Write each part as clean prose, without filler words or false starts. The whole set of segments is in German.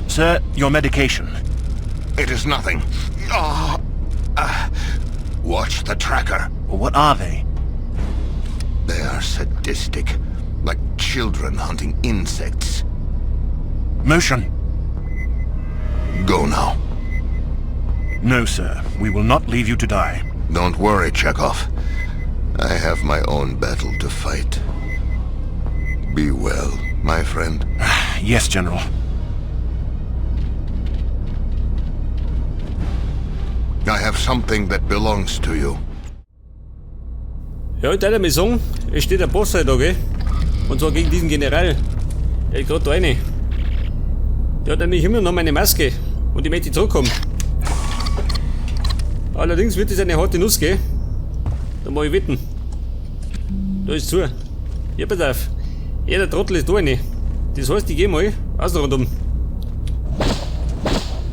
Sir, your medication. It is nothing. Watch the tracker. What are they? They are sadistic, like children hunting insects. Motion. Go now. No, sir. We will not leave you to die. Don't worry, Chekhov. I have my own battle to fight. Be well, my friend. Yes, General. I have something that belongs to you. Ja, in mir sagen, es steht ein Boss da, gell? Und zwar gegen diesen General. Der ist gerade da rein. Der hat nämlich immer noch meine Maske. Und ich möchte zurückkommen. Allerdings wird es eine harte Nuss, gell? Da muss ich wetten. Da ist zu. Ja, pass auf. Der Trottel ist da rein. Das heißt, ich gehe mal außen rundum.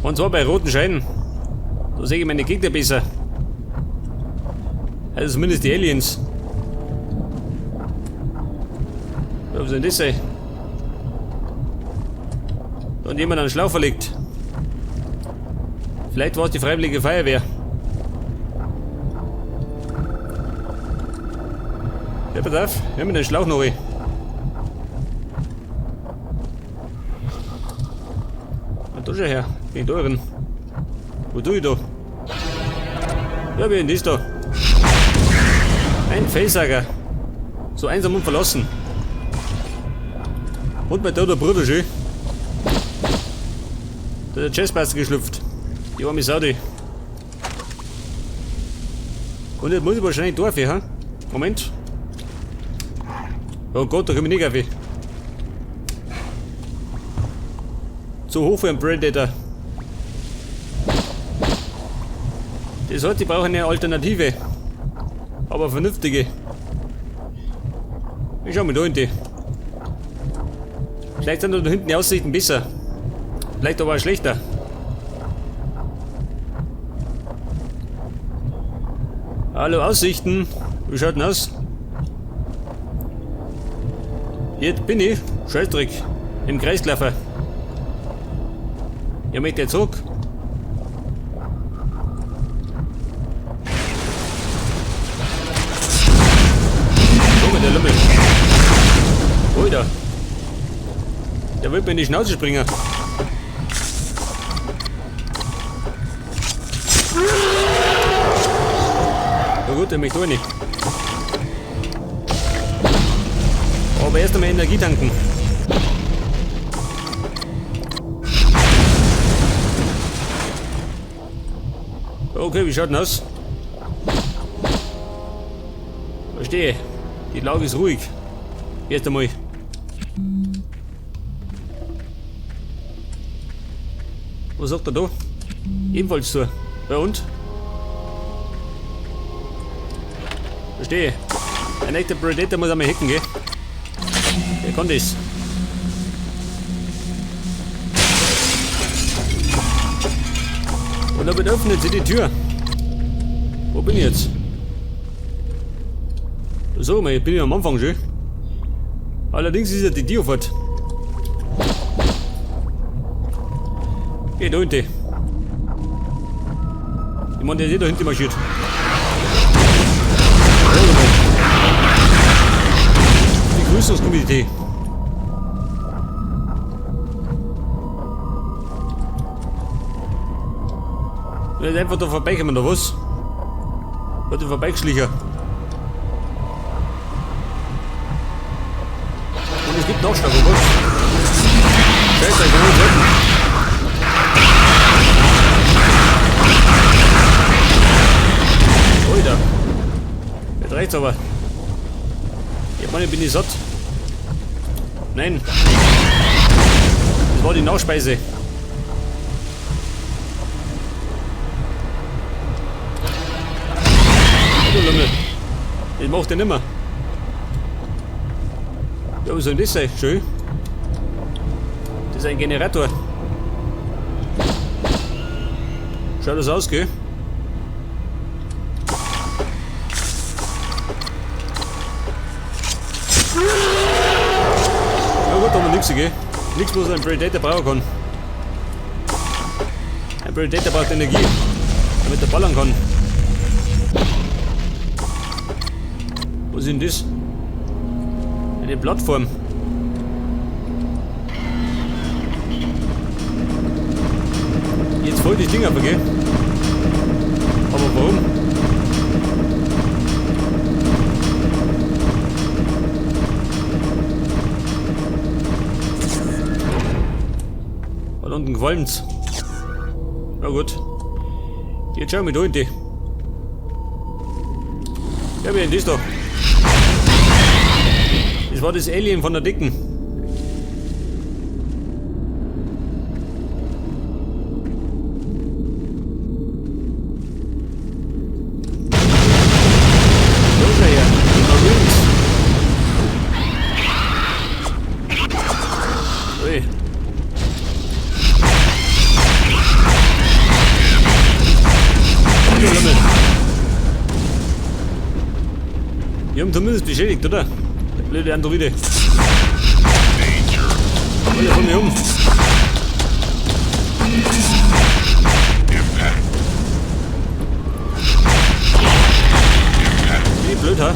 Und zwar bei roten Scheinen. Da sehe ich meine Gegner besser. Also zumindest die Aliens. Ja, was soll denn das sein? Da hat jemand einen Schlauch verlegt. Vielleicht war es die Freiwillige Feuerwehr. Ja, pass auf, hör mir den Schlauch noch rein. Na, da schau her, bin ich da drin. Wo tue ich da? Ja, wer ist das da? Ein Felssager. So einsam und verlassen. Und mein toter Bruder schön. Da ist der Chestbuster geschlüpft. Die arme Saudi. Und jetzt muss ich wahrscheinlich da rauf, ha? Moment. Oh Gott, da komme ich nicht rauf. Zu hoch für einen Predator. Das heißt, ich brauche eine Alternative. Aber eine vernünftige. Ich schau mal da hinten. Vielleicht sind da hinten die Aussichten besser. Vielleicht aber auch schlechter. Hallo Aussichten. Wie schaut denn aus? Jetzt bin ich, Scheißdreck, im Kreislaufer. Ja, möchte jetzt zurück. Der Lümmel. Alter. Der will mir in die Schnauze springen. Na gut, der möchte auch nicht. Aber erst einmal Energie tanken. Okay, wie schaut denn aus? Verstehe. Die Lage ist ruhig. Erst einmal. Was sagt er da? Ebenfalls so. Ja und? Verstehe. Ein echter Predator muss einmal hacken, gell? Wer kann das? Und damit öffnet sie die Tür. Wo bin ich jetzt? So, ich bin ja am Anfang schon. Allerdings ist ja die Tür fort. Geh da hinten. Ich meine, der ist da hinten marschiert. Begrüßungskomitee. Ich will einfach da vorbeikommen, oder was? Wird vorbeigeschlichen. Und es gibt Nachschlag, oder was? Scheiße, ich kann nicht retten. Alter. Jetzt reicht's aber. Ich meine, bin ich satt. Nein. Das war die Nachspeise. Du Lümmel. Das macht er nimmer. Ja, was soll denn das sein? Schön. Das ist ein Generator. Schaut das aus, gell? Ja, gut, da haben wir nichts, gell? Nichts, was ein Predator brauchen kann. Ein Predator braucht Energie, damit er ballern kann. Was ist denn das? Eine Plattform. Jetzt voll die Dinger, gell? Aber warum? Da unten qualmt's. Na gut. Jetzt schauen wir da hinten. Ja, wie denn das da? Das war das Alien von der Dicken. Da ist er her. Da links. Ui. Wir haben zumindest beschädigt, oder? Der blöde Androide. Alle von mir um. Wie blöd, ha?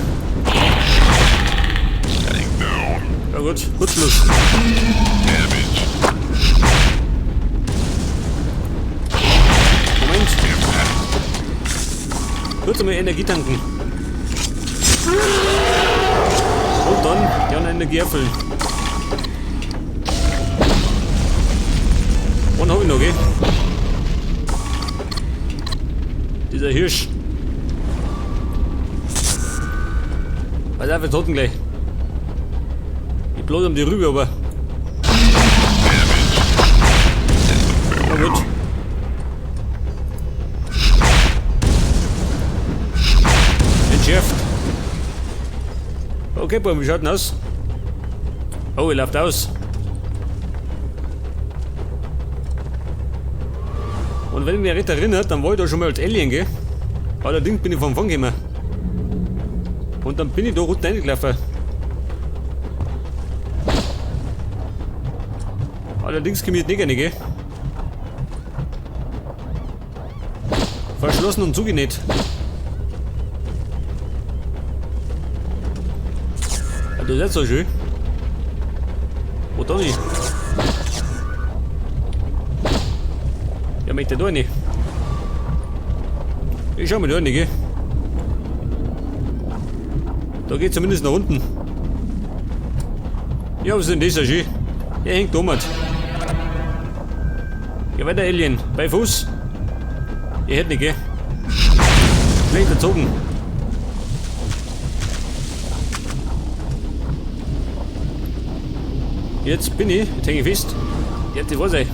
Ja gut, Kurzschluss. Moment. Kurz einmal Energie tanken. Und dann die andere Energie erfüllen. Und hab ich noch, gell? Dieser Hirsch. Pass auf, wir toten gleich. Ich bloß um die Rübe, aber. Na gut. Entschärft. Okay, Bruder, wie schaut denn aus? Oh, er läuft aus. Und wenn ich mich recht erinnert, dann war ich da schon mal als Alien, gell? Allerdings bin ich vom Fang gekommen. Und dann bin ich da unten reingelaufen. Allerdings komme ich jetzt nicht gerne, gell? Verschlossen und zugenäht. Das ist jetzt so schön. Wo da nicht? Ja, möchte da nicht. Ich schau mal da nicht, gell? Da geht zumindest nach unten. Ja, was ist denn das so schön? Er hängt oben. Ja, weiter, Alien. Bei Fuß. Ich hätte nicht, gell? Schlecht erzogen. Jetzt bin ich, jetzt hänge ich fest. Jetzt, ich weiß ich.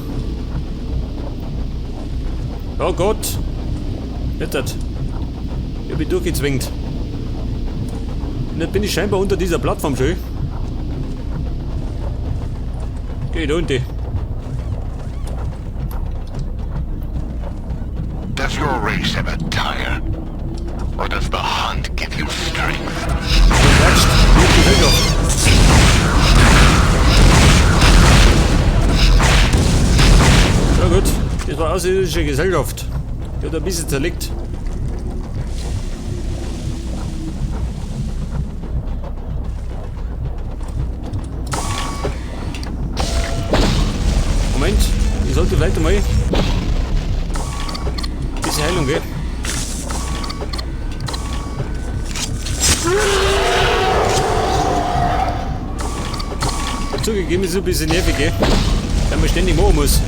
Oh Gott. Jetzt. Ich bin durchgezwängt. Und jetzt bin ich scheinbar unter dieser Plattform schon. Geh da unten. Does your race have a tire? Or does the hunt give you strength? Du quatscht. Wie die Gesellschaft. Ja gut, das war außerirdische Gesellschaft. Die hat ein bisschen zerlegt. Moment, ich sollte vielleicht einmal ein bisschen Heilung gehen. Zugegeben ist es ein bisschen nervig, gell? Weil man ständig machen muss.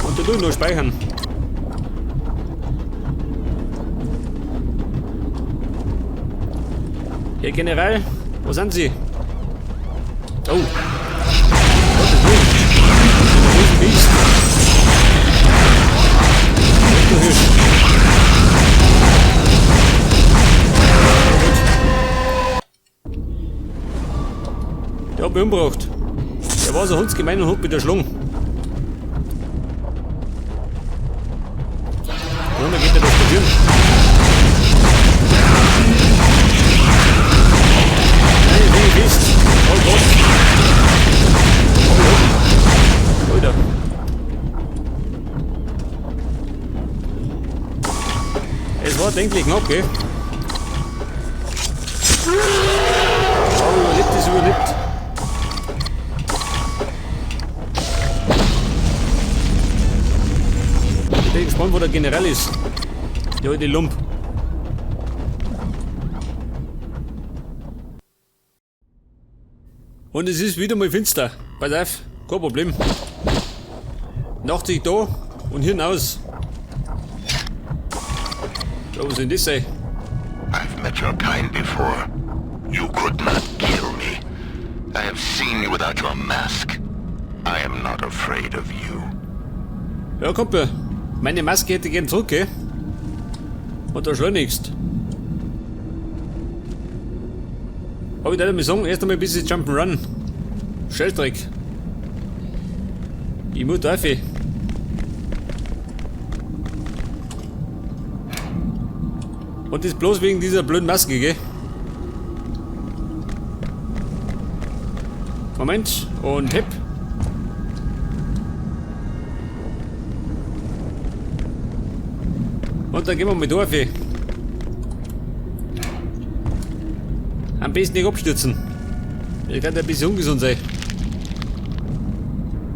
Und da tue ich noch speichern. Herr General, wo sind Sie? Oh. Gottes Willen. Ein Riesenbiest. Du Hirsch. Der hat mich umgebracht. Der war so hundsgemein und hat mich erschlagen. Und dann geht er das passieren. Nein, ich bin fest. Oh Gott. bedenklich knapp, gell? Oh, überlebt ist überlebt. Ich bin gespannt, wo der General ist. Der alte Lump. Und es ist wieder mal finster. Pass auf, kein Problem. Nachtsicht da und hier hinaus. So, was soll das sein? I've met your kind before. You could not kill me. I have seen you without your mask. I am not afraid of you. Ja, Kumpel. Meine Maske hätte gern zurück, gell? Und da schleunigst. Aber ich würde mal sagen, erst einmal ein bisschen Jump'n'Run. Schnellstreck. Ich muss da rauf. Und das bloß wegen dieser blöden Maske, gell? Moment. Und hip. Und dann gehen wir mal da rauf. Am besten nicht abstürzen. Das kann ein bisschen ungesund sein.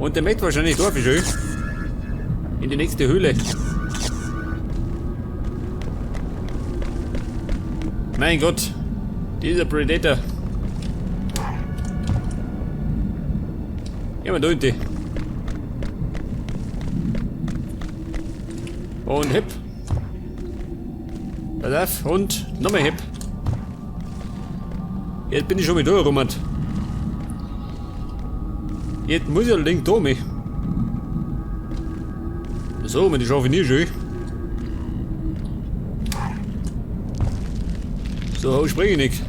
Und der Matt wahrscheinlich da schön. In die nächste Höhle. Mein Gott. Dieser Predator. Gehen wir da hinten. Und hip. Pass auf. Und nochmal hip. Jetzt bin ich schon mit da rumgerannt. Jetzt muss ich allerdings da mich. So, wenn ich schaffe nie schön. So, springe ich nicht.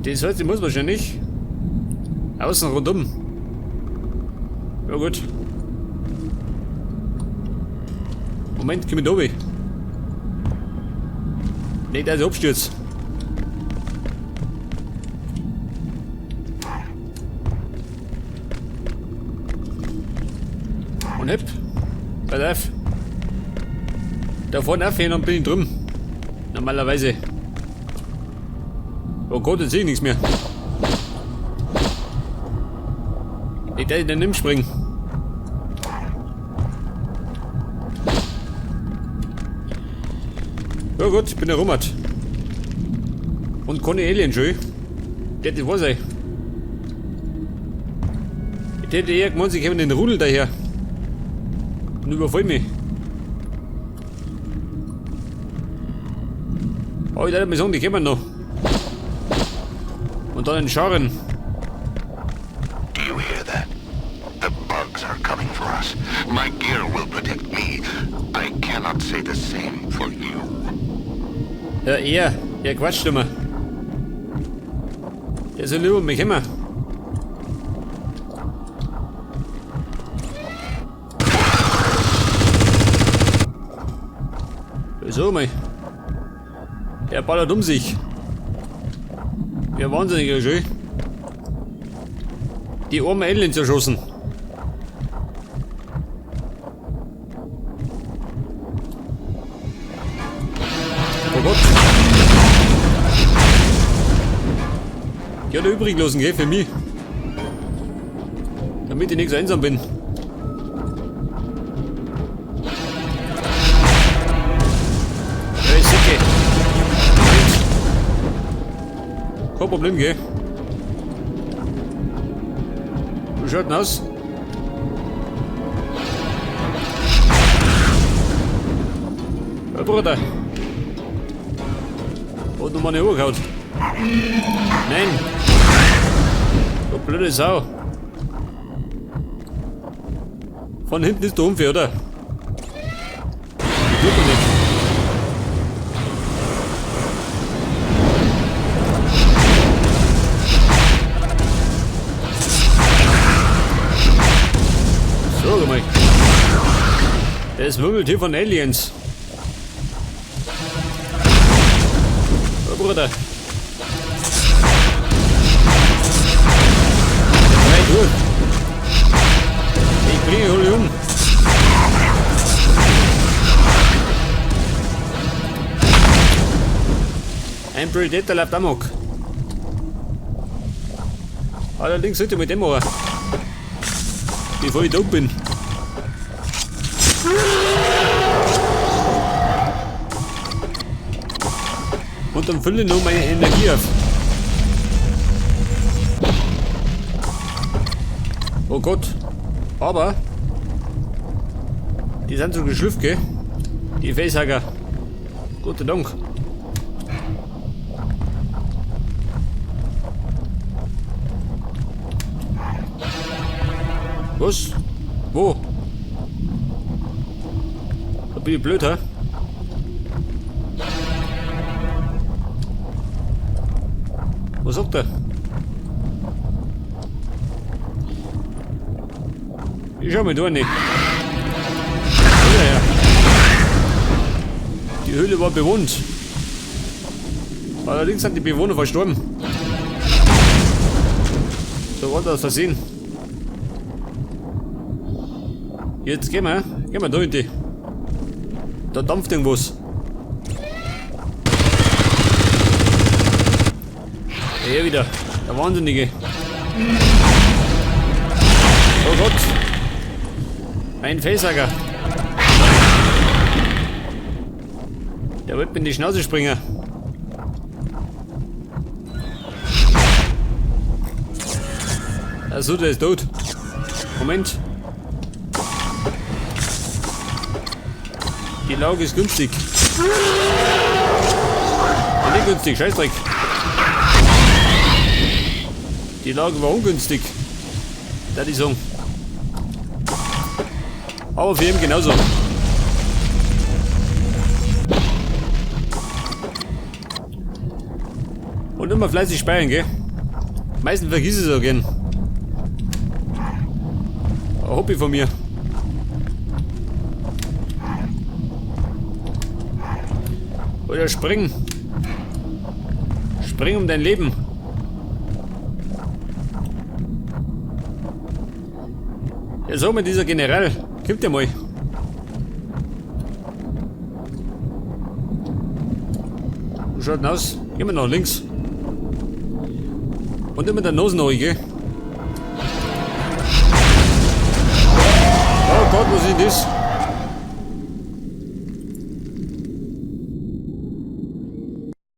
Das heißt, ich muss wahrscheinlich außen rundum. Ja gut. Moment, komm ich da oben. Nicht, dass ich abstürze. Und hip. Pass auf. Da vorne aufhören und bin ich drum. Normalerweise. Oh Gott, jetzt sehe ich nichts mehr. Nicht, dass ich daneben springen. Ja gut, ich bin der Rummert. Und keine Alien schön. Das war sein. Ich hätte eher gemeint, sie kommen den Rudel daher. Und überfallen mich. Aber ich würde mal sagen, die kommen noch. Und dann in Scharen. Do you hear that? The bugs are coming for us. My gear will protect me. I cannot say the same for you. Ja, er quatscht immer. Der soll über mich immer. So mal. Der ballert um sich. Ja, wahnsinnig schön. Die armen Aliens erschossen. Oh Gott. Ja, der übrig lassen, gell, für mich. Damit ich nicht so einsam bin. Ja, ich sicke. Kein Problem, gell. Wie schaut denn aus? Ja, Bruder. Hat noch mal eine Uhr gehaut. Nein. Du blöde Sau. Von hinten ist der Unfall, oder? Tut mir nicht. So, mal. Das wimmelt hier von Aliens. Oh, Bruder. Nein, du. Ich bringe hol um. Ein Predator läuft amok. Allerdings sollte ich mit dem machen. Bevor ich tot bin. Und dann fülle ich noch meine Energie auf. Oh Gott. Aber die sind so geschlüpft, gell? Die Facehacker. Guten Dank. Was? Wo? Da bin ich blöd, hä? Was sagt er? Ich schau mir da nicht. Die Höhle war bewohnt. Allerdings sind die Bewohner verstorben. So war das versehen. Jetzt gehen wir da hinten. Da dampft irgendwas. Hier wieder, der Wahnsinnige. Oh Gott. Ein Facehacker. Der wird mir in die Schnauze springen. Achso, der ist tot. Moment. Die Lage ist günstig. Nicht günstig, Scheißdreck. Die Lage war ungünstig. Da die sagen. Aber für ihn genauso. Und immer fleißig speichern, gell? Meistens vergiss ich es auch gern. Ein Hobby von mir. Oder springen. Spring um dein Leben. Ja, so mit dieser General. Gib dir mal. Wie schaut denn aus? Gehen wir nach links. Und immer der Nase neu, gell? Oh Gott, was ist das?